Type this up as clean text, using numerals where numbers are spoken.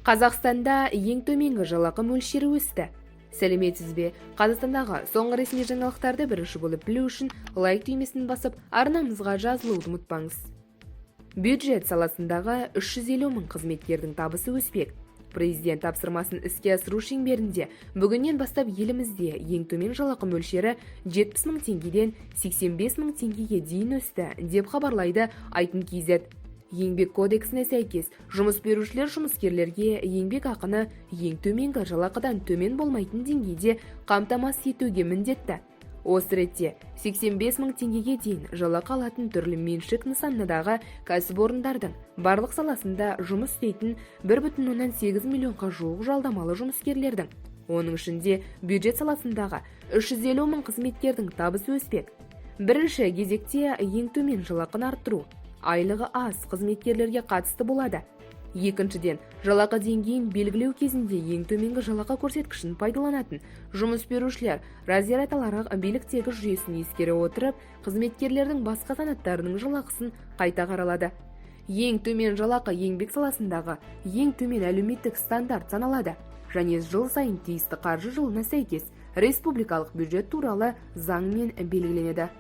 Қазақстанда ең төменгі жалақы мөлшері өсті. Сәлеметсіз бе? Қазақстандағы соңғы ресми жаңалықтарды бірінші болып білу үшін лайк түймесін басып, арнамызға жазылуды ұмытпаңыз. Бюджет саласындағы 350 мың қызметкердің табысы өспек. Президент тапсырмасын іске асыру шеңберінде бүгіннен бастап елімізде ең төмен жалақы мөлшері 70 мың теңгеден 85 мың теңгеге дейін өсті, деп хабарлайды Айқын KZ. Еңбек кодексіне сәйкес, жұмыс берушілер жұмыскерлерге еңбек ақыны ең төменгі жалақыдан төмен болмайтын деңгейде қамтамасыз етуге міндетті. Осы ретте 85 мың теңгеге дейін жалақы алатын түрлі меншік нысанадағы кәсіпорындардың барлық саласында жұмыс істейтін 1,8 миллионға жуық жалдамалы жұмыскерлердің, оның ішінде бюджет саласындағы 350 мың қызметкердің табысы өспек. Бірінші кезекте ең төмен жалақыны арттыру, айлығы аз қызметкерлерге қатысты болады. Екіншіден, жалақы деңгейін белгілеу кезінде ең төменгі жалақы көрсеткішін пайдаланатын жұмыс берушілер разрядталары биліктегі жүйесін ескере отырып, қызметкерлердің басқа санаттарының жалақысын қайта қаралады. Ең төмен жалақы еңбек саласындағы ең төмен әлеуметтік стандарт саналады және жыл сайын тиісті қаржы жылына сәйкес республикалық бюджет туралы заңмен белгіленеді.